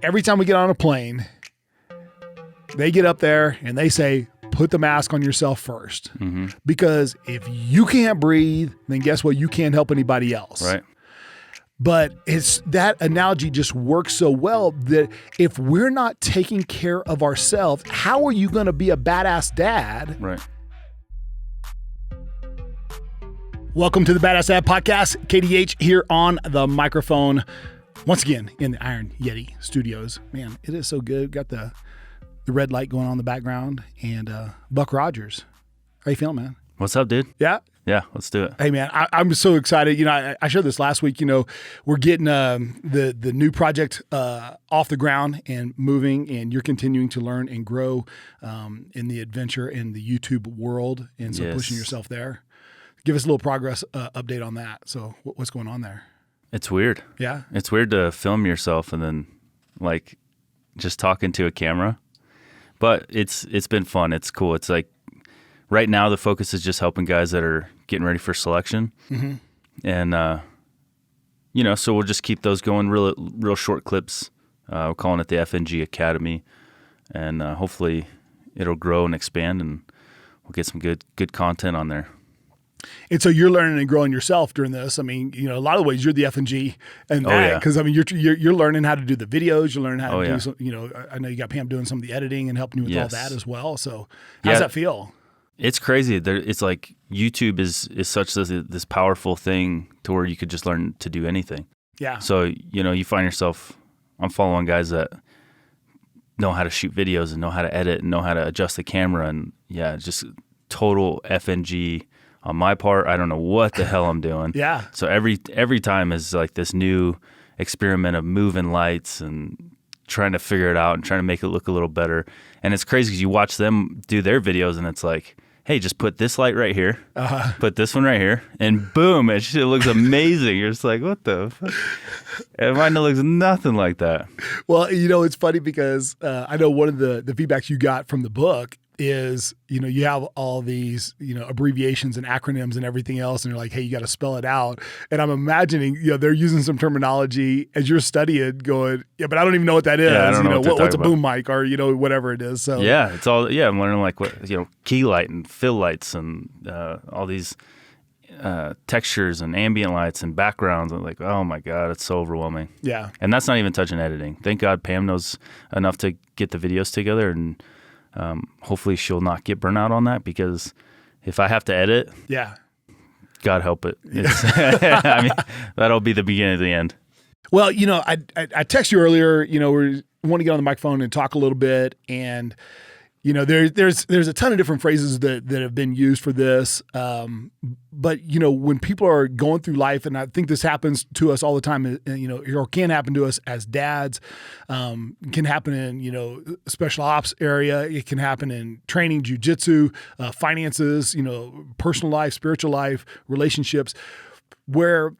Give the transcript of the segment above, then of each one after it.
every time we get on a plane, they get up there and they say, put the mask on yourself first. Mm-hmm. Because if you can't breathe, then guess what? You can't help anybody else. Right. But it's that analogy just works so well that if we're not taking care of ourselves, how are you going to be a badass dad? Right. Welcome to the Badass Dad Podcast. KDH here on the microphone. Once again, in the Iron Yeti studios. Man, it is so good. Got the red light going on in the background. And Buck Rogers. How you feeling, man? What's up, dude? Yeah? Yeah, let's do it. Hey, man, I'm so excited. You know, I shared this last week. You know, we're getting the new project off the ground and moving, and you're continuing to learn and grow in the adventure in the YouTube world, and so pushing yourself there. Give us a little progress update on that. So what's going on there? It's weird. Yeah? It's weird to film yourself and then, like, just talking to a camera. But it's been fun. It's cool. It's like, right now, the focus is just helping guys that are getting ready for selection. Mm-hmm. And, you know, so we'll just keep those going, real short clips. We're calling it the FNG Academy. And hopefully it'll grow and expand, and we'll get some good content on there. And so you're learning and growing yourself during this. I mean, you know, a lot of ways you're the FNG and that, because I mean, you're learning how to do the videos. You're learning how to do some, you know, I know you got Pam doing some of the editing and helping you with all that as well. So how does that feel? It's crazy. It's like YouTube is such this powerful thing to where you could just learn to do anything. Yeah. So, you know, you find yourself, I'm following guys that know how to shoot videos and know how to edit and know how to adjust the camera, and just total FNG on my part. I don't know what the hell I'm doing. Yeah. So every time is like this new experiment of moving lights and trying to figure it out and trying to make it look a little better. And it's crazy because you watch them do their videos and it's like, hey, just put this light right here, put this one right here, and boom, it looks amazing. You're just like, what the fuck? And mine looks nothing like that. Well, you know, it's funny because I know one of the feedbacks you got from the book is, you know, you have all these, you know, abbreviations and acronyms and everything else, and you're like, hey, you got to spell it out. And I'm imagining, you know, they're using some terminology as you're studying, going, yeah, but I don't even know what that is. Yeah, I don't know what's a boom mic, or, you know, whatever it is. So yeah, it's all I'm learning like what, you know, key light and fill lights and all these textures and ambient lights and backgrounds. I'm like, oh my God, it's so overwhelming. Yeah, and that's not even touching editing. Thank God Pam knows enough to get the videos together, and hopefully she'll not get burnt out on that, because if I have to edit, God help it. I mean, that'll be the beginning of the end. Well, you know, I texted you earlier, you know, we want to get on the microphone and talk a little bit, and you know, there's a ton of different phrases that have been used for this. But, you know, when people are going through life, and I think this happens to us all the time, you know, or can happen to us as dads, can happen in, you know, special ops area. It can happen in training, jujitsu, finances, you know, personal life, spiritual life, relationships, where,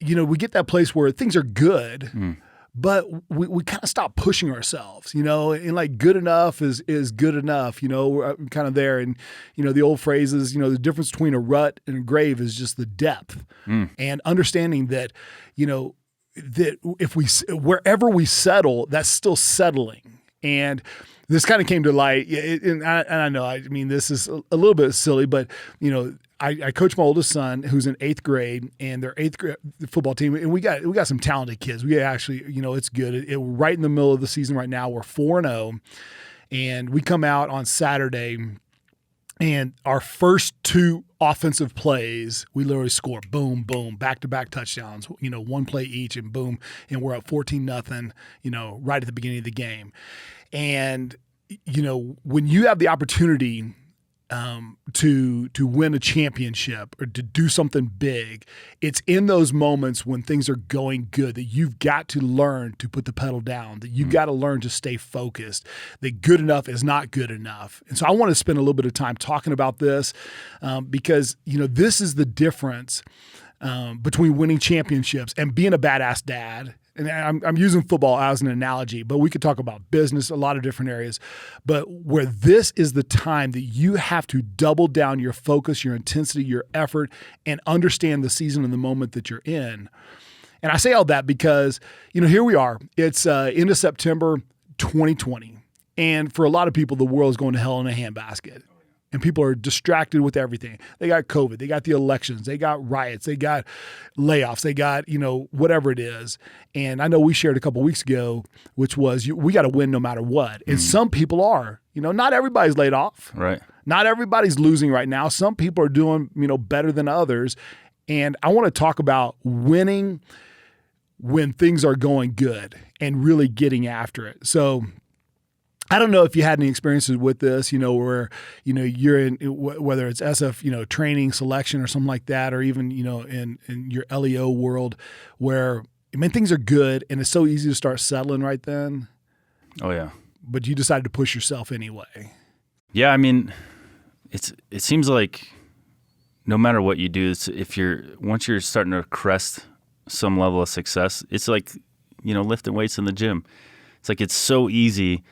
you know, we get that place where things are good, but we kind of stop pushing ourselves, you know, and like good enough is good enough, you know, we're kind of there. And, you know, the old phrase is, you know, the difference between a rut and a grave is just the depth, and understanding that, you know, that if wherever we settle, that's still settling. And this kind of came to light. And I know, I mean, this is a little bit silly, but, you know, I coach my oldest son who's in 8th grade, and their 8th grade football team, and we got some talented kids. We actually, you know, it's good. We're right in the middle of the season right now. We're 4-0, and we come out on Saturday, and our first 2 offensive plays, we literally score boom, boom, back-to-back touchdowns, you know, 1 play each, and boom, and we're up 14-0, you know, right at the beginning of the game. And, you know, when you have the opportunity to win a championship or to do something big, it's in those moments when things are going good that you've got to learn to put the pedal down, that you've got to learn to stay focused, that good enough is not good enough. And so I want to spend a little bit of time talking about this because, you know, this is the difference between winning championships and being a badass dad. And I'm using football as an analogy, but we could talk about business, a lot of different areas. But where this is the time that you have to double down your focus, your intensity, your effort, and understand the season and the moment that you're in, And I say all that because, here we are. It's end of September 2020. And for a lot of people, the world is going to hell in a handbasket. And people are distracted with everything. They got COVID. They got the elections. They got riots. They got layoffs. They got, whatever it is. And I know we shared a couple weeks ago, which was we got to win no matter what. And some people are. Not everybody's laid off. Right. Not everybody's losing right now. Some people are doing, better than others. And I want to talk about winning when things are going good and really getting after it. So I don't know if you had any experiences with this, where, you're in, whether it's SF, training, selection or something like that, or even, in your LEO world where, things are good and it's so easy to start settling right then. Oh, yeah. But you decided to push yourself anyway. Yeah, it seems like no matter what you do, once you're starting to crest some level of success, it's like, lifting weights in the gym. It's like it's so easy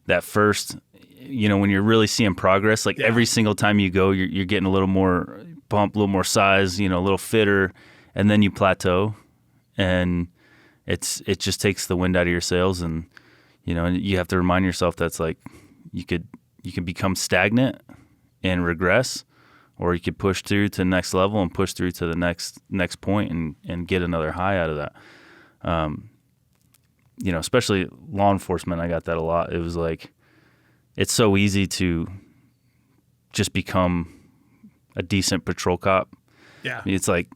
that first, when you're really seeing progress, like every single time you go, you're getting a little more bump, a little more size, a little fitter, and then you plateau, and it just takes the wind out of your sails, and you have to remind yourself that's like you can become stagnant and regress, or you could push through to the next level and push through to the next point and get another high out of that. Especially law enforcement, I got that a lot. It was like, it's so easy to just become a decent patrol cop. Yeah. It's like,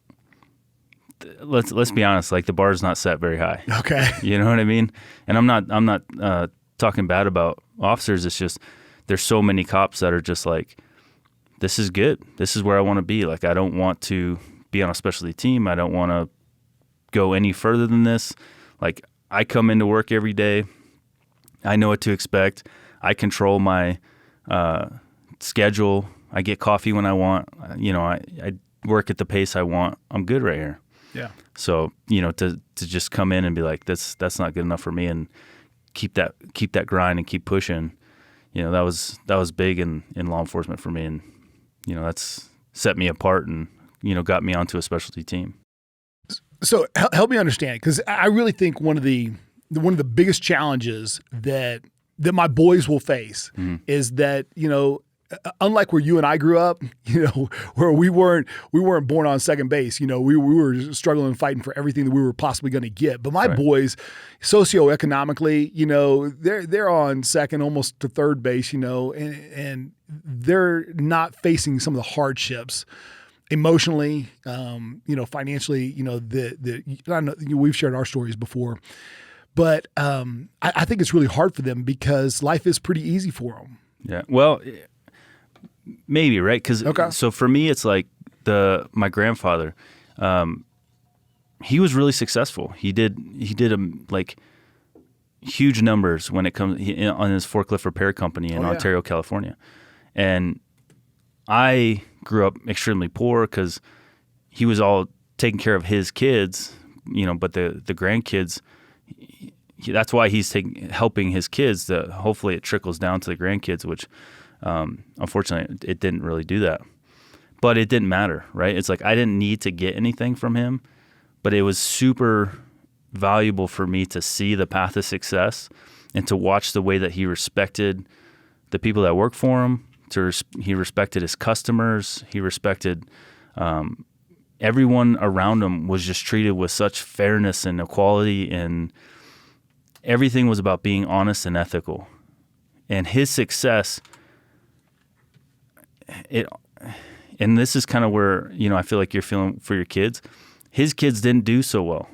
let's be honest, like the bar's not set very high. Okay. You know what I mean? And I'm not talking bad about officers. It's just, there's so many cops that are just like, this is good. This is where I want to be. Like, I don't want to be on a specialty team. I don't want to go any further than this. Like, I come into work every day. I know what to expect. I control my schedule. I get coffee when I want. I work at the pace I want. I'm good right here. Yeah. So, to just come in and be like, that's not good enough for me, and keep that grind and keep pushing. That was big in law enforcement for me, and that's set me apart and got me onto a specialty team. So help me understand, because I really think one of the biggest challenges that my boys will face is that, unlike where you and I grew up, where we weren't born on second base, we were struggling and fighting for everything that we were possibly going to get. But my boys, socioeconomically, they're on second, almost to third base, and they're not facing some of the hardships emotionally, financially, I know we've shared our stories before, but I think it's really hard for them because life is pretty easy for them. Yeah. Well, maybe, right? So for me, it's like my grandfather, he was really successful. He did like huge numbers when it comes on his forklift repair company in Ontario, California. And I grew up extremely poor because he was all taking care of his kids, but the grandkids, that's why he's helping his kids. Hopefully it trickles down to the grandkids, which unfortunately it didn't really do that. But it didn't matter, right? It's like I didn't need to get anything from him, but it was super valuable for me to see the path of success and to watch the way that he respected the people that work for him. He respected his customers. He respected everyone around him. Was just treated with such fairness and equality, and everything was about being honest and ethical. And his success, and this is kind of where I feel like you're feeling for your kids. His kids didn't do so well,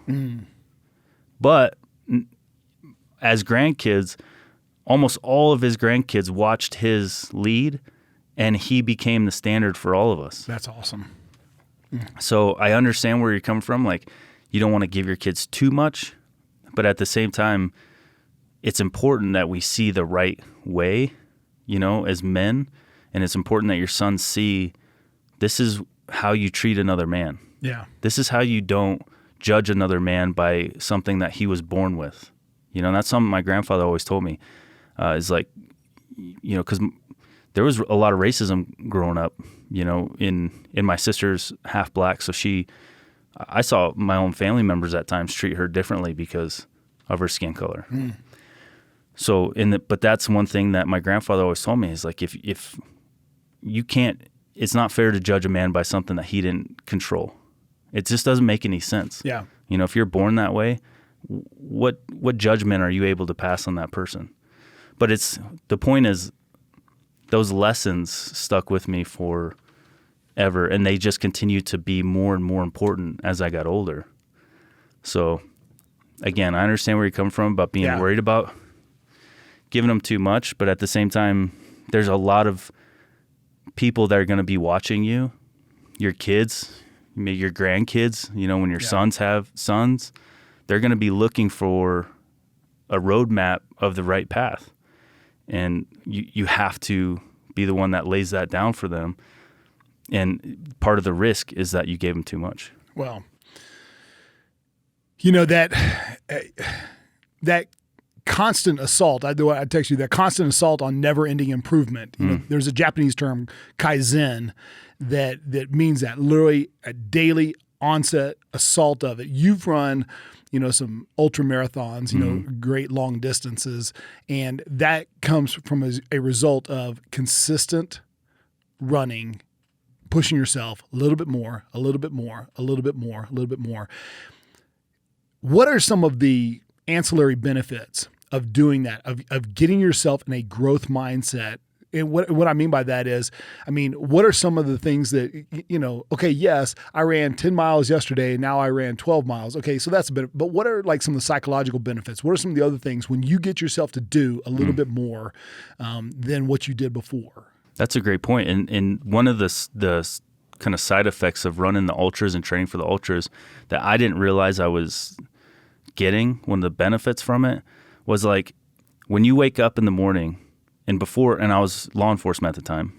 but as grandkids, almost all of his grandkids watched his lead, and he became the standard for all of us. That's awesome. So I understand where you're coming from. Like, you don't want to give your kids too much, but at the same time, it's important that we see the right way, as men, and it's important that your sons see this is how you treat another man. Yeah. This is how you don't judge another man by something that he was born with. And that's something my grandfather always told me. Is like, because there was a lot of racism growing up, in my sister's half black, so she I saw my own family members at times treat her differently because of her skin color. So but that's one thing that my grandfather always told me is like, if you can't, it's not fair to judge a man by something that he didn't control. It just doesn't make any sense. Yeah. You know, if you're born that way, what judgment are you able to pass on that person? But the point is, those lessons stuck with me forever, and they just continue to be more and more important as I got older. So, again, I understand where you come from about being worried about giving them too much, but at the same time, there's a lot of people that are going to be watching you, your kids, maybe your grandkids, you know, when your sons have sons, they're going to be looking for a roadmap of the right path. And you have to be the one that lays that down for them. And part of the risk is that you gave them too much. Well, you know, that constant assault, I text you, that constant assault on never-ending improvement. You know, there's a Japanese term, kaizen, that means that literally a daily onset assault of it. You've run, you know, some ultra marathons, you know, great long distances, and that comes from a result of consistent running, pushing yourself a little bit more, a little bit more, a little bit more, a little bit more. What are some of the ancillary benefits of doing that, of getting yourself in a growth mindset? And what I mean by that is, I mean, what are some of the things that, you know, okay, yes, I ran 10 miles yesterday, and now I ran 12 miles. Okay, so that's a bit, but what are like some of the psychological benefits? What are some of the other things when you get yourself to do a little bit more than what you did before? That's a great point. And one of the kind of side effects of running the ultras and training for the ultras that I didn't realize I was getting, one of the benefits from it, was like when you wake up in the morning, and I was law enforcement at the time,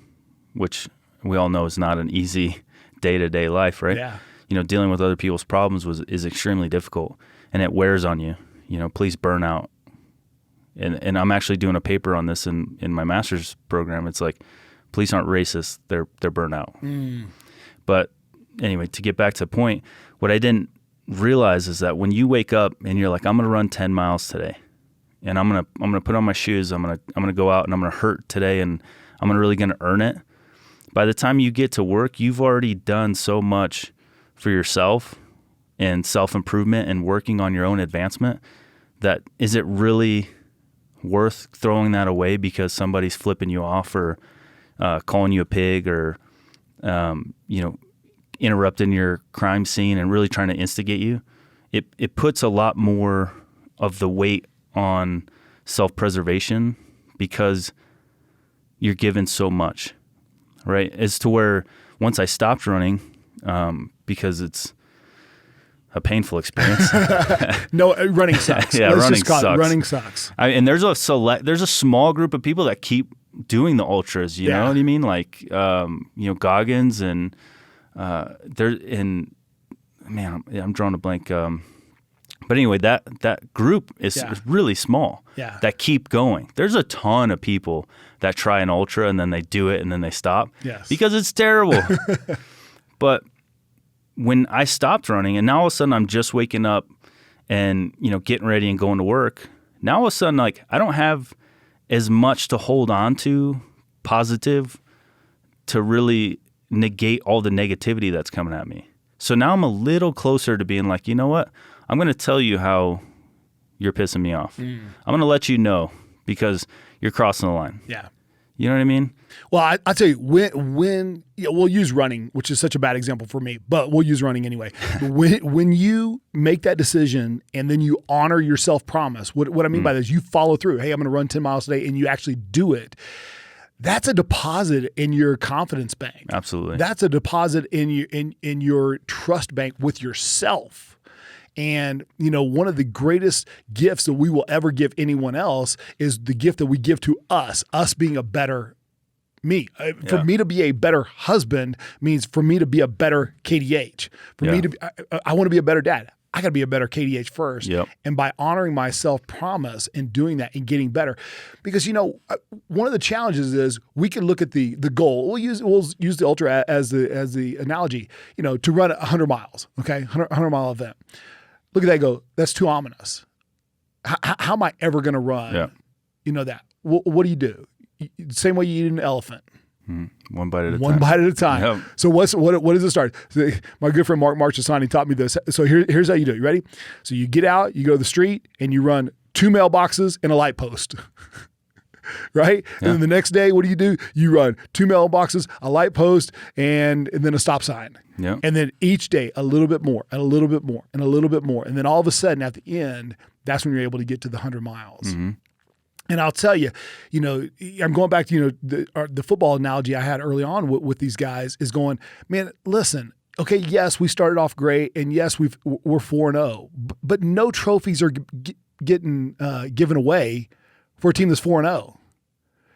which we all know is not an easy day-to-day life, right? Yeah. You know, dealing with other people's problems is extremely difficult, and it wears on you. You know, police burnout. And I'm actually doing a paper on this in my master's program. It's like, police aren't racist, they're burnout. But anyway, to get back to the point, what I didn't realize is that when you wake up and you're like, I'm going to run 10 miles today, and I'm gonna put on my shoes, I'm gonna go out and I'm gonna hurt today, and I'm really gonna earn it. By the time you get to work, you've already done so much for yourself and self-improvement and working on your own advancement that is it really worth throwing that away because somebody's flipping you off or calling you a pig or you know, interrupting your crime scene and really trying to instigate you? It puts a lot more of the weight on self-preservation because you're given so much, right? As to where once I stopped running, because it's a painful experience. No, running sucks. Yeah, running sucks. Running sucks. And there's a small group of people that keep doing the ultras. You know what I mean? Like, you know, Goggins and I'm drawing a blank. But anyway, that group is really small that keep going. There's a ton of people that try an ultra and then they do it and then they stop because it's terrible. But when I stopped running and now all of a sudden I'm just waking up and, you know, getting ready and going to work, now all of a sudden, like, I don't have as much to hold on to positive to really negate all the negativity that's coming at me. So now I'm a little closer to being like, you know what? I'm going to tell you how you're pissing me off. I'm going to let you know because you're crossing the line. Yeah. You know what I mean? Well, I'll tell you, when we'll use running, which is such a bad example for me, but we'll use running anyway. when you make that decision and then you honor your self-promise, what I mean by this, you follow through. Hey, I'm going to run 10 miles today, and you actually do it. That's a deposit in your confidence bank. Absolutely. That's a deposit in your trust bank with yourself. And, you know, one of the greatest gifts that we will ever give anyone else is the gift that we give to us being a better me. For me to be a better husband means for me to be a better KDH. For me to be, I want to be a better dad. I got to be a better KDH first. Yep. And by honoring my self-promise and doing that and getting better, because, one of the challenges is we can look at the goal. We'll use the ultra as the analogy, to run 100 miles, okay? 100 mile event. Look at that, go, that's too ominous. How am I ever going to run? Yeah. That. What do you do? Same way you eat an elephant. One bite at a time. One bite at a time. Yep. So what does it start? So my good friend Mark Marchesani taught me this. So here's how you do it. You ready? So you get out, you go to the street, and you run 2 mailboxes and a light post. Right? Yeah. And then the next day, what do? You run 2 mailboxes, a light post, and then a stop sign. Yeah. And then each day, a little bit more, and a little bit more, and a little bit more. And then all of a sudden, at the end, that's when you're able to get to the 100 miles. Mm-hmm. And I'll tell you, I'm going back to, the football analogy I had early on with these guys is going, man, listen, okay, yes, we started off great, and yes, we're 4-0, but no trophies are getting given away for a team that's 4-0.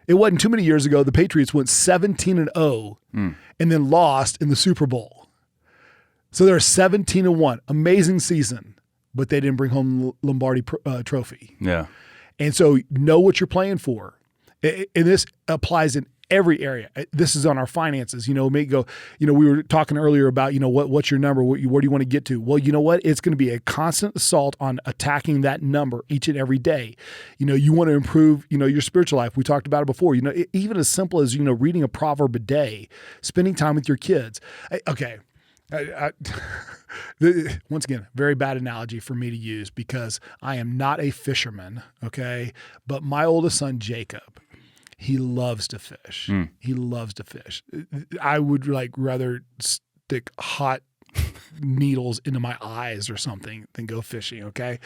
It wasn't too many years ago, the Patriots went 17-0 and then lost in the Super Bowl. So they're 17-1, amazing season, but they didn't bring home Lombardi trophy. Yeah. And so know what you're playing for. And this applies in every area. This is on our finances. We go, we were talking earlier about, what's your number? Where do you want to get to? Well, you know what? It's going to be a constant assault on attacking that number each and every day. You want to improve, your spiritual life. We talked about it before, even as simple as, reading a proverb a day, spending time with your kids. Okay. Once again, very bad analogy for me to use because I am not a fisherman, okay? But my oldest son, Jacob, he loves to fish. He loves to fish. I would rather stick hot needles into my eyes or something than go fishing, okay?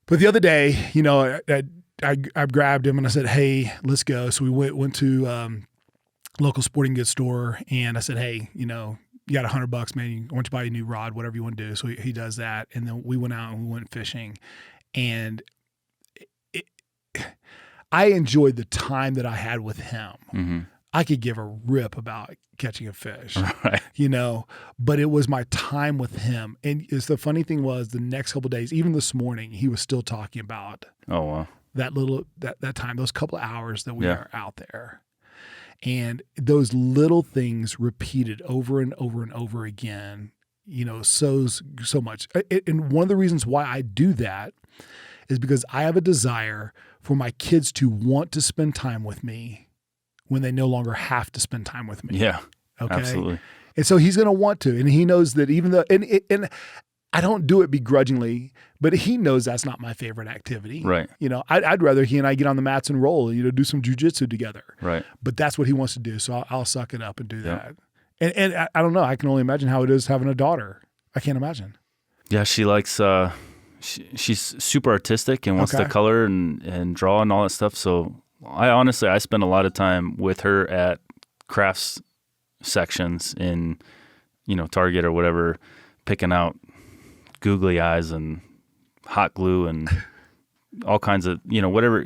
But the other day, I grabbed him and I said, hey, let's go. So we went to local sporting goods store and I said, hey, you got $100, man. You want to buy a new rod, whatever you want to do. So he does that. And then we went out and we went fishing. And I enjoyed the time that I had with him. Mm-hmm. I could give a rip about catching a fish, right. But it was my time with him. And the funny thing was the next couple of days, even this morning, he was still talking about that time, those couple of hours that we are out there. And those little things repeated over and over and over again, sows so much. And one of the reasons why I do that is because I have a desire for my kids to want to spend time with me when they no longer have to spend time with me. Yeah, okay? Absolutely. And so he's going to want to, and he knows that even though, and I don't do it begrudgingly, but he knows that's not my favorite activity. Right. I'd rather he and I get on the mats and roll, do some jujitsu together. Right. But that's what he wants to do. So I'll suck it up and do that. And I don't know. I can only imagine how it is having a daughter. I can't imagine. Yeah. She likes, she's super artistic and wants to color and draw and all that stuff. So I spend a lot of time with her at crafts sections in, Target or whatever, picking out googly eyes and hot glue and all kinds of, whatever,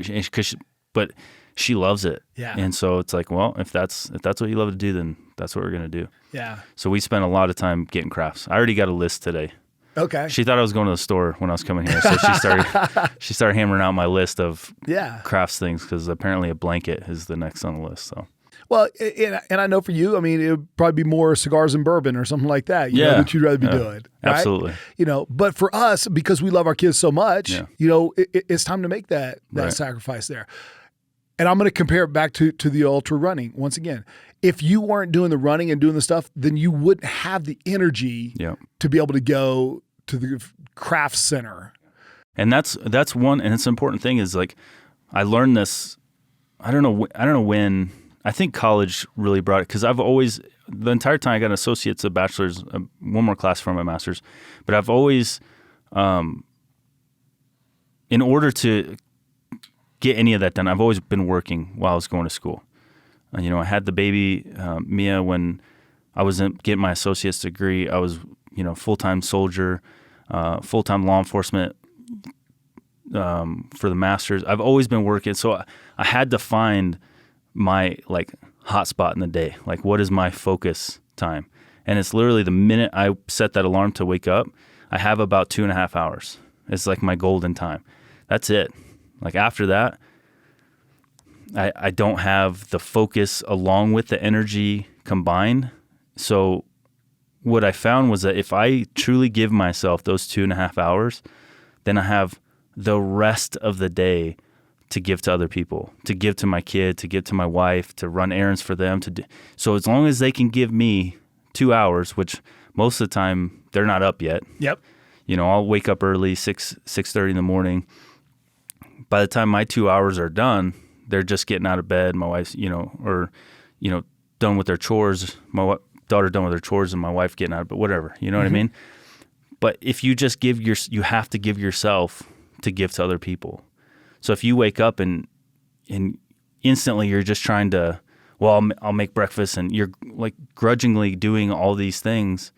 but she loves it. Yeah. And so it's like, well, if that's what you love to do, then that's what we're going to do. Yeah. So we spent a lot of time getting crafts. I already got a list today. Okay. She thought I was going to the store when I was coming here. So she started hammering out my list of crafts things because apparently a blanket is the next on the list. So. Well, and I know for you, it would probably be more cigars and bourbon or something like that, that you'd rather be doing. Right? Absolutely. But for us, because we love our kids so much, it's time to make that sacrifice there. And I'm going to compare it back to the ultra running. Once again, if you weren't doing the running and doing the stuff, then you wouldn't have the energy to be able to go to the craft center. And that's one, and it's an important thing is like, I learned this, I don't know when, I think college really brought it because I've always, the entire time I got an associate's, a bachelor's, one more class for my master's, but I've always, in order to get any of that done, I've always been working while I was going to school. I had the baby, Mia, when I was getting my associate's degree. I was, full-time soldier, full-time law enforcement for the master's. I've always been working. So I had to find my hot spot in the day. Like, what is my focus time? And it's literally the minute I set that alarm to wake up, I have about 2.5 hours. It's like my golden time. That's it. Like after that, I don't have the focus along with the energy combined. So what I found was that if I truly give myself those 2.5 hours, then I have the rest of the day to give to other people, to give to my kid, to give to my wife, to run errands for them. So as long as they can give me 2 hours, which most of the time they're not up yet. Yep. You know, I'll wake up early, 6:30 in the morning. By the time my 2 hours are done, they're just getting out of bed. My wife's, done with their chores. My daughter done with her chores, and my wife getting out of bed. Whatever, you know what I mean? But if you just you have to give yourself to give to other people. So if you wake up and instantly you're just trying to, well, I'll make breakfast, and you're like grudgingly doing all these things,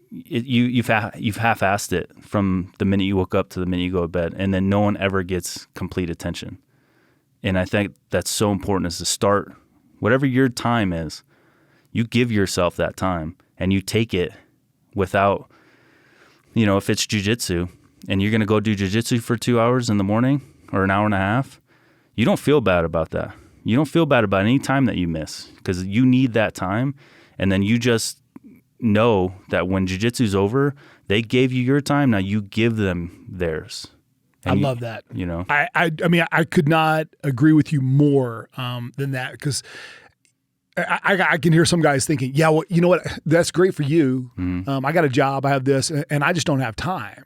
you've half-assed it from the minute you woke up to the minute you go to bed, and then no one ever gets complete attention. And I think that's so important, is to start, whatever your time is, you give yourself that time, and you take it without, if it's jiu-jitsu and you're going to go do jiu-jitsu for 2 hours in the morning or an hour and a half, you don't feel bad about that. You don't feel bad about any time that you miss, because you need that time. And then you just know that when jiu-jitsu's over, they gave you your time. Now you give them theirs. I love that. I mean, I could not agree with you more than that, because I can hear some guys thinking, yeah, well, you know what? That's great for you. I got a job, I have this, and I just don't have time.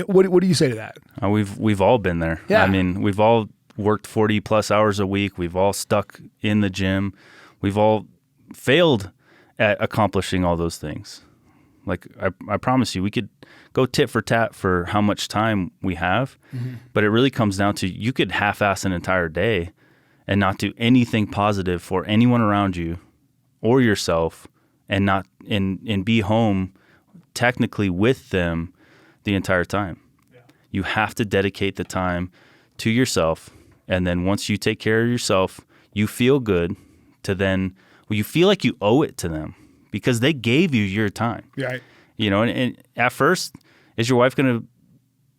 What do you say to that? We've all been there. Yeah. I mean, we've all worked 40 plus hours a week. We've all stuck in the gym. We've all failed at accomplishing all those things. Like I promise you, we could go tit for tat for how much time we have, but it really comes down to, you could half-ass an entire day and not do anything positive for anyone around you or yourself, and not and be home technically with them the entire time. Yeah. You have to dedicate the time to yourself, and then once you take care of yourself, you feel good to then, you feel like you owe it to them, because they gave you your time. Right. And at first, is your wife going to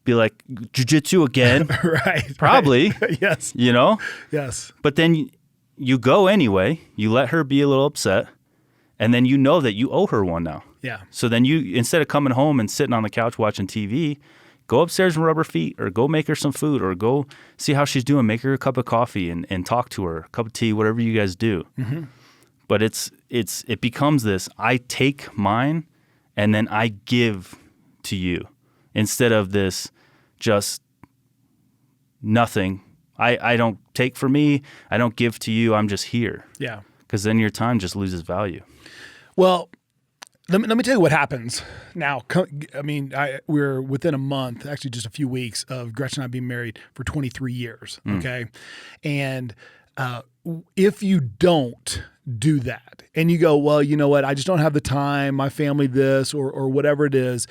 be like, jiu-jitsu again? Right. Probably. Right. Yes. Yes. But then you go anyway, you let her be a little upset, and then you know that you owe her one now. Yeah. So then you, instead of coming home and sitting on the couch watching TV, go upstairs and rub her feet, or go make her some food, or go see how she's doing, make her a cup of coffee and talk to her, a cup of tea, whatever you guys do. But it becomes this, I take mine and then I give to you, instead of this just nothing. I don't take for me, I don't give to you, I'm just here. Yeah. Because then your time just loses value. Well, let me tell you what happens now. I mean, we're within a month, actually just a few weeks, of Gretchen and I being married for 23 years. Okay. And if you don't do that and you go, well, you know what, I just don't have the time, my family this, or whatever it is,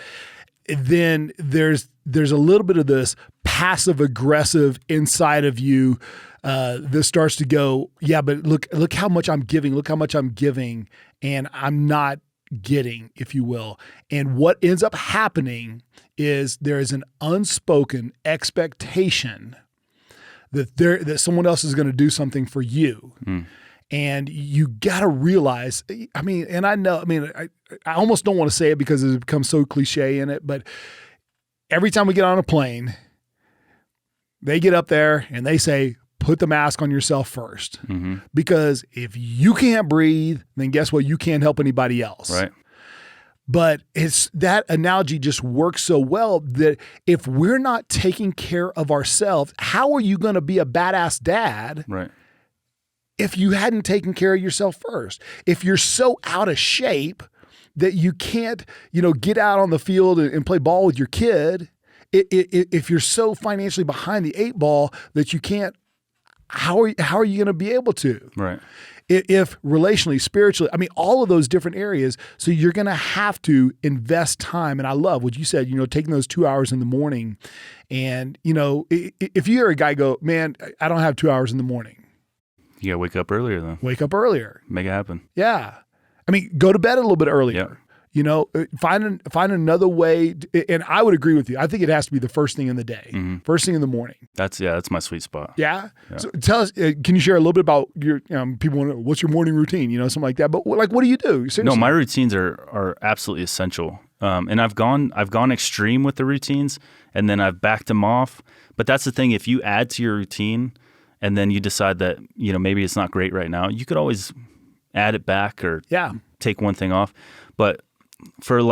then there's a little bit of this passive aggressive inside of you that starts to go, yeah, but look how much I'm giving, and I'm not getting, if you will. And what ends up happening is there is an unspoken expectation that someone else is going to do something for you. And you got to realize, I mean, and I know, I mean, I almost don't want to say it because it's become so cliche in it, but every time we get on a plane, they get up there and they say, put the mask on yourself first. Because if you can't breathe, then guess what? You can't help anybody else. Right. But it's that analogy just works so well that if we're not taking care of ourselves, how are you going to be a badass dad? Right. If you hadn't taken care of yourself first, if you're so out of shape that you can't, get out on the field and play ball with your kid, if you're so financially behind the 8 ball that you can't, how are you going to be able to? Right. If relationally, spiritually, I mean, all of those different areas. So you're going to have to invest time. And I love what you said, taking those 2 hours in the morning. And, if you hear a guy go, man, I don't have 2 hours in the morning. You got to wake up earlier, though. Wake up earlier. Make it happen. Yeah. I mean, go to bed a little bit earlier. Find another way. And I would agree with you. I think it has to be the first thing in the day, first thing in the morning. That's my sweet spot. Yeah. So tell us, can you share a little bit about your, people want to know, what's your morning routine, something like that. But like, what do you do? Seriously? No, my routines are absolutely essential. And I've gone extreme with the routines, and then I've backed them off. But that's the thing. If you add to your routine and then you decide that, maybe it's not great right now, you could always add it back or take one thing off. But for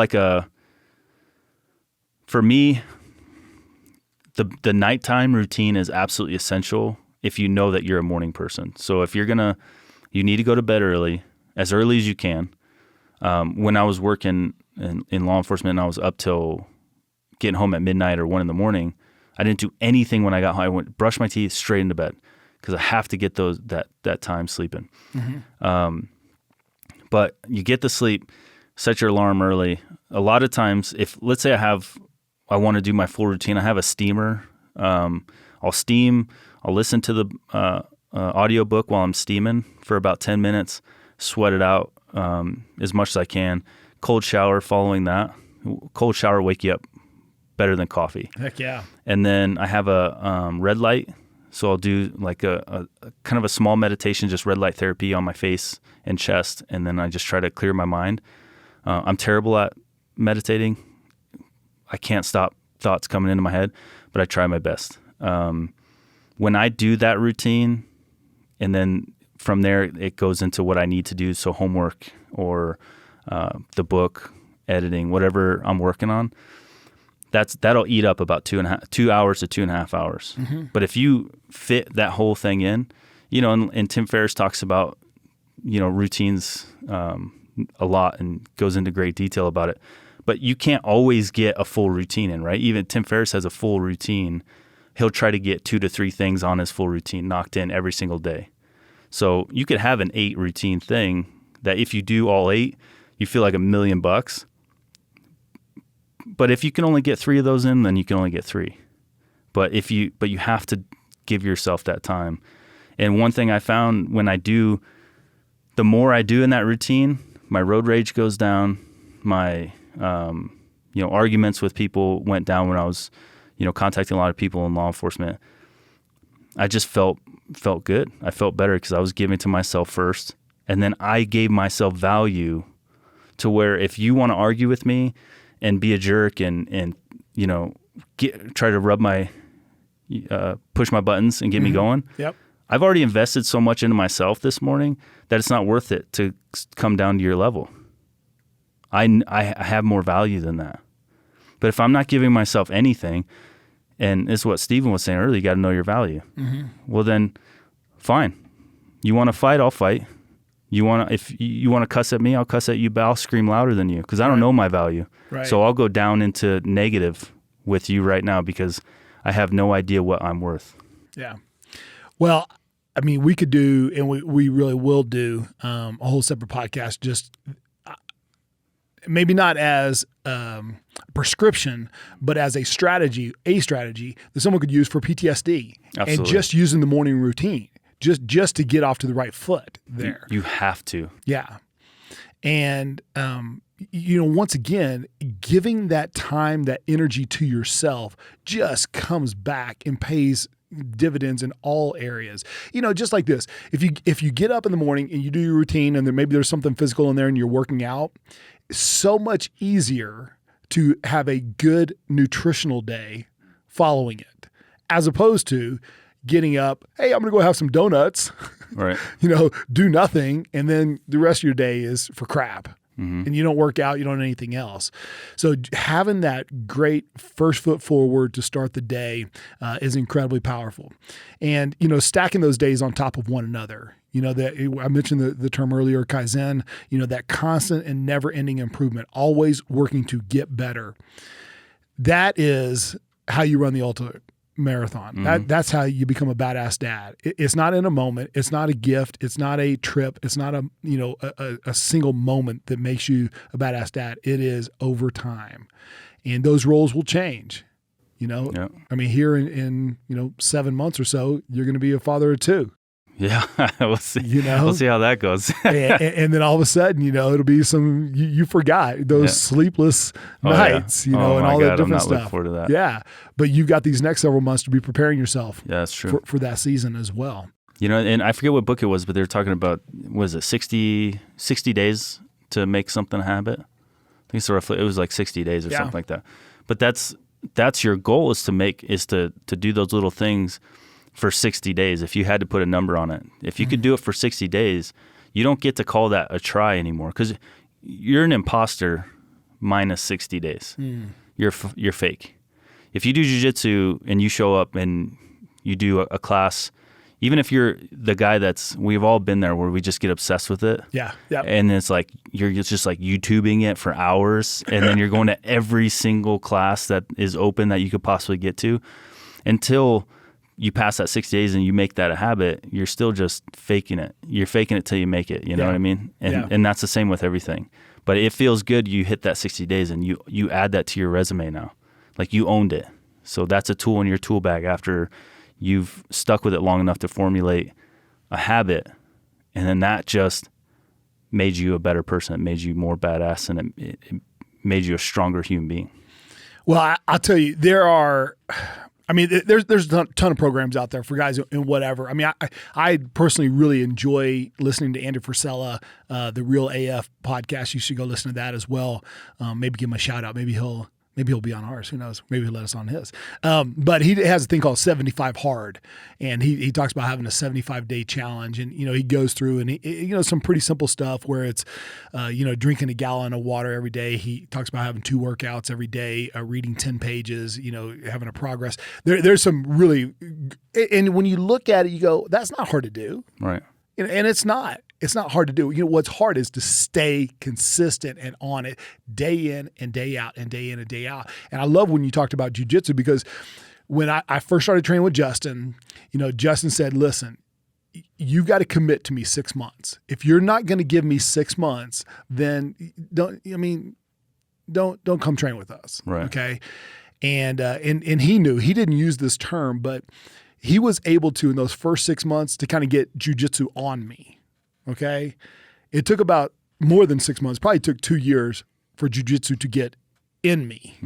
me, the nighttime routine is absolutely essential if you know that you're a morning person. So if you need to go to bed early as you can. When I was working in law enforcement and I was up till getting home at midnight or 1 a.m, I didn't do anything when I got home. I went brush my teeth, straight into bed because I have to get that time sleeping. But you get the sleep, set your alarm early. A lot of times, if let's say I want to do my full routine, I have a steamer. I'll steam. I'll listen to the audio book while I'm steaming for about 10 minutes, sweat it out as much as I can. Cold shower following that. Cold shower wake you up better than coffee. Heck yeah. And then I have a red light. So I'll do like a kind of a small meditation, just red light therapy on my face and chest. And then I just try to clear my mind. I'm terrible at meditating. I can't stop thoughts coming into my head, but I try my best. When I do that routine, and then from there it goes into what I need to do. So homework or the book, editing, whatever I'm working on, that'll eat up about 2 hours to 2.5 hours. But if you fit that whole thing in, and Tim Ferriss talks about, routines a lot and goes into great detail about it. But you can't always get a full routine in, right? Even Tim Ferriss has a full routine. He'll try to get 2 to 3 things on his full routine knocked in every single day. So you could have an 8 routine thing that if you do all 8, you feel like $1 million. But if you can only get 3 of those in, then you can only get 3. But you have to give yourself that time. And one thing I found the more I do in that routine, my road rage goes down. My arguments with people went down when I was, contacting a lot of people in law enforcement. I just felt good. I felt better because I was giving to myself first. And then I gave myself value to where if you want to argue with me and be a jerk and try to rub my, push my buttons and get me going. Yep. I've already invested so much into myself this morning that it's not worth it to come down to your level. I have more value than that. But if I'm not giving myself anything, and this is what Stephen was saying earlier, you got to know your value. Well, then fine. You want to fight, I'll fight. If you want to cuss at me, I'll cuss at you, but I'll scream louder than you because I don't know my value. Right. So I'll go down into negative with you right now because I have no idea what I'm worth. Yeah. Well, I mean, we could do, and we really will do a whole separate podcast, just maybe not as prescription, but as a strategy that someone could use for PTSD. Absolutely. And just using the morning routine. Just to get off to the right foot there. You have to. Yeah. And, once again, giving that time, that energy to yourself just comes back and pays dividends in all areas. Just like this, if you get up in the morning and you do your routine and maybe there's something physical in there and you're working out, it's so much easier to have a good nutritional day following it, as opposed to getting up, hey, I'm going to go have some donuts, right? Do nothing. And then the rest of your day is for crap. And you don't work out, you don't do anything else. So having that great first foot forward to start the day is incredibly powerful. And, stacking those days on top of one another, that I mentioned the term earlier, Kaizen, that constant and never ending improvement, always working to get better. That is how you run the ultimate marathon. That's how you become a badass dad. It's not in a moment. It's not a gift. It's not a trip. It's not a single moment that makes you a badass dad. It is over time, and those roles will change. Yeah. I mean, here in 7 months or so, you're going to be a father of 2. Yeah, we'll see. You know, we'll see how that goes. and then all of a sudden, it'll be you forgot those sleepless nights, and all that different I'm not stuff. looking forward to that. Yeah, but you've got these next several months to be preparing yourself. Yeah, that's true. For that season as well. And I forget what book it was, but they were talking about, was it 60 days to make something a habit? I think it's roughly, it was like 60 days or something like that. But that's your goal, is to do those little things for 60 days. If you had to put a number on it, if you could do it for 60 days, you don't get to call that a try anymore, because you're an imposter minus 60 days. You're fake. If you do jiu-jitsu and you show up and you do a class, even if you're the guy we've all been there where we just get obsessed with it. Yeah. Yeah. And it's like, you're just like YouTubing it for hours. And then you're going to every single class that is open that you could possibly get to, until you pass that 60 days and you make that a habit. You're still just faking it. You're faking it till you make it. You know what I mean? And that's the same with everything. But it feels good. You hit that 60 days and you add that to your resume now. Like, you owned it. So that's a tool in your tool bag after you've stuck with it long enough to formulate a habit, and then that just made you a better person. It made you more badass, and it made you a stronger human being. Well, I'll tell you, there's a ton of programs out there for guys and whatever. I mean, I personally really enjoy listening to Andy Frisella, the Real AF podcast. You should go listen to that as well. Maybe give him a shout out. Maybe he'll be on ours. Who knows? Maybe he'll let us on his. But he has a thing called 75 Hard, and he talks about having a 75-day challenge. And, he goes through and, some pretty simple stuff where it's, drinking a gallon of water every day. He talks about having 2 workouts every day, reading 10 pages, having a progress. There's some really, and when you look at it, you go, that's not hard to do. Right. And it's not. It's not hard to do. What's hard is to stay consistent and on it day in and day out and day in and day out. And I love when you talked about jiu-jitsu, because when I first started training with Justin, Justin said, listen, you've got to commit to me 6 months. If you're not going to give me 6 months, then don't come train with us. Right. Okay. And he knew, he didn't use this term, but he was able to, in those first 6 months, to kind of get jiu-jitsu on me. Okay. It took about more than 6 months, probably took 2 years for jiu-jitsu to get in me.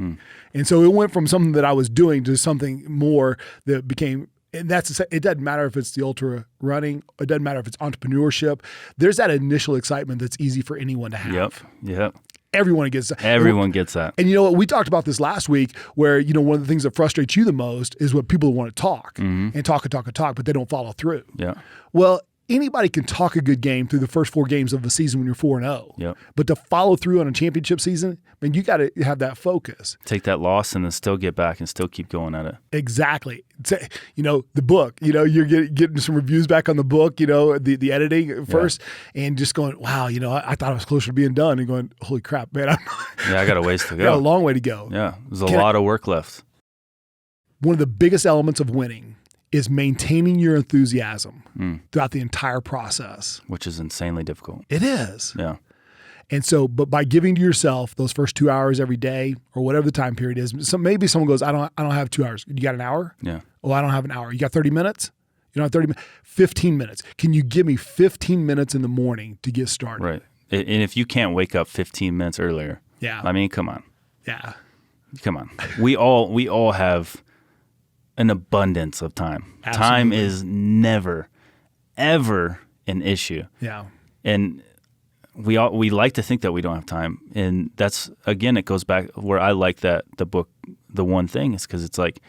And so it went from something that I was doing to something more that became, and it doesn't matter if it's the ultra running, it doesn't matter if it's entrepreneurship. There's that initial excitement that's easy for anyone to have. Yep. Everyone gets that. Everyone gets that. And you know what? We talked about this last week, where, one of the things that frustrates you the most is when people want to talk and talk, but they don't follow through. Yeah. Well, anybody can talk a good game through the first 4 games of the season when you're 4-0. Yep. But to follow through on a championship season, you got to have that focus. Take that loss and then still get back and still keep going at it. Exactly. The book, you're getting some reviews back on the book, the editing first, and just going, wow, I thought I was closer to being done, and going, holy crap, man. I got a ways to go. Got a long way to go. Yeah. There's a lot of work left. One of the biggest elements of winning is maintaining your enthusiasm throughout the entire process. Which is insanely difficult. It is. Yeah. And so, but by giving to yourself those first 2 hours every day, or whatever the time period is, so maybe someone goes, I don't have 2 hours. You got an hour? Yeah. Oh, I don't have an hour. You got 30 minutes? You don't have 30 minutes? 15 minutes. Can you give me 15 minutes in the morning to get started? Right. And if you can't wake up 15 minutes earlier, yeah. Come on. Yeah. Come on. We all have an abundance of time. Absolutely. Time is never, ever an issue. Yeah. And we like to think that we don't have time. And that's, again, it goes back where I like that the book, The One Thing, is because it's like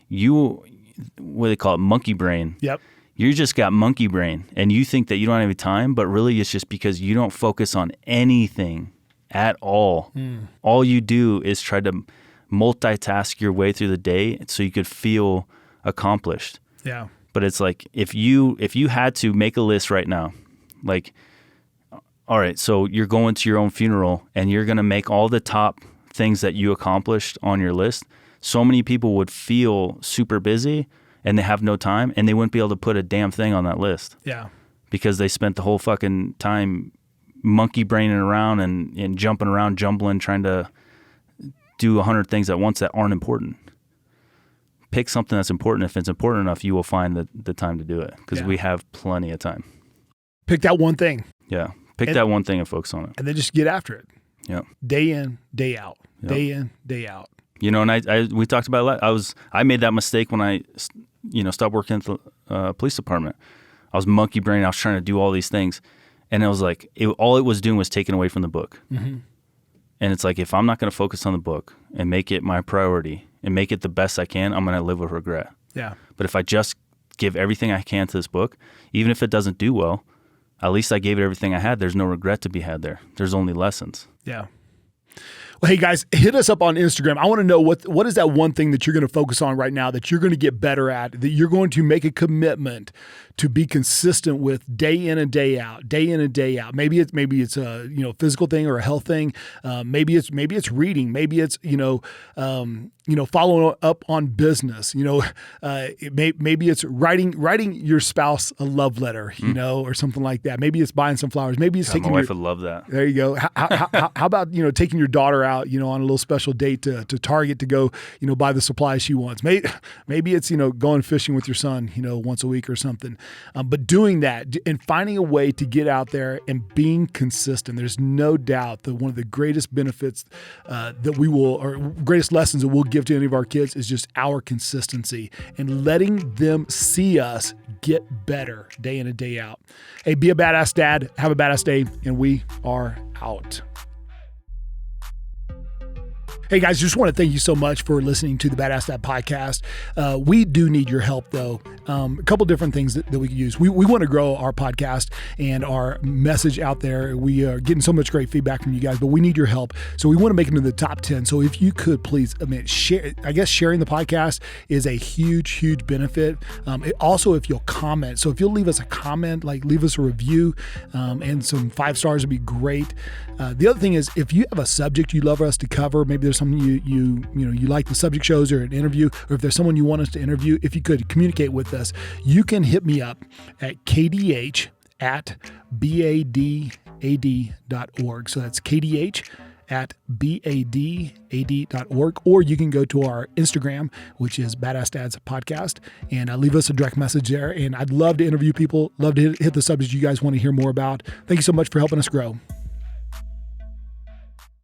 what do they call it? Monkey brain. Yep. You just got monkey brain and you think that you don't have any time, but really it's just because you don't focus on anything at all. All you do is try to multitask your way through the day so you could feel accomplished. Yeah. But it's like, if you had to make a list right now, like, all right, so you're going to your own funeral and you're going to make all the top things that you accomplished on your list. So many people would feel super busy and they have no time, and they wouldn't be able to put a damn thing on that list. Yeah. Because they spent the whole fucking time monkey braining around and jumping around, jumbling, trying to do 100 things at once that aren't important. pick something that's important. If it's important enough, you will find the time to do it because we have plenty of time. Pick that one thing. Yeah. Pick that one thing and focus on it. And then just get after it. Yeah. Day in, day out. Yep. Day in, day out. You know, and we talked about it. I made that mistake when I, stopped working at the police department. I was monkey brain. I was trying to do all these things. And it was like, all it was doing was taking away from the book. Mm-hmm. And it's like, if I'm not going to focus on the book and make it my priority and make it the best I can, I'm going to live with regret. Yeah. But if I just give everything I can to this book, even if it doesn't do well, at least I gave it everything I had. There's no regret to be had there. There's only lessons. Yeah. Well, hey guys, hit us up on Instagram. I want to know what is that one thing that you're going to focus on right now that you're going to get better at, that you're going to make a commitment to be consistent with day in and day out, day in and day out. Maybe it's a physical thing or a health thing. Maybe it's reading. Maybe it's following up on business. Maybe it's writing your spouse a love letter, or something like that. Maybe it's buying some flowers. Maybe it's taking my wife would love that. There you go. How about taking your daughter out on a little special date to Target to go buy the supplies she wants. Maybe it's going fishing with your son once a week or something. But doing that and finding a way to get out there and being consistent, there's no doubt that one of the greatest benefits greatest lessons that we'll give to any of our kids is just our consistency and letting them see us get better day in and day out. Hey, be a badass dad, have a badass day, and we are out. Hey guys, just want to thank you so much for listening to the Badass Dad podcast. We do need your help though. A couple different things that we could use. We want to grow our podcast and our message out there. We are getting so much great feedback from you guys, but we need your help. So we want to make it into the top 10. So if you could please, share. I guess sharing the podcast is a huge, huge benefit. Also, if you'll comment. So if you'll leave us a comment, leave us a review, and some 5 stars would be great. The other thing is, if you have a subject you'd love for us to cover, maybe there's something you like the subject shows or an interview, or if there's someone you want us to interview, if you could communicate with us, you can hit me up at kdh@badad.org. So that's kdh@badad.org, or you can go to our Instagram, which is Badass Dads Podcast, and leave us a direct message there. And I'd love to interview people, love to hit the subjects you guys want to hear more about. Thank you so much for helping us grow.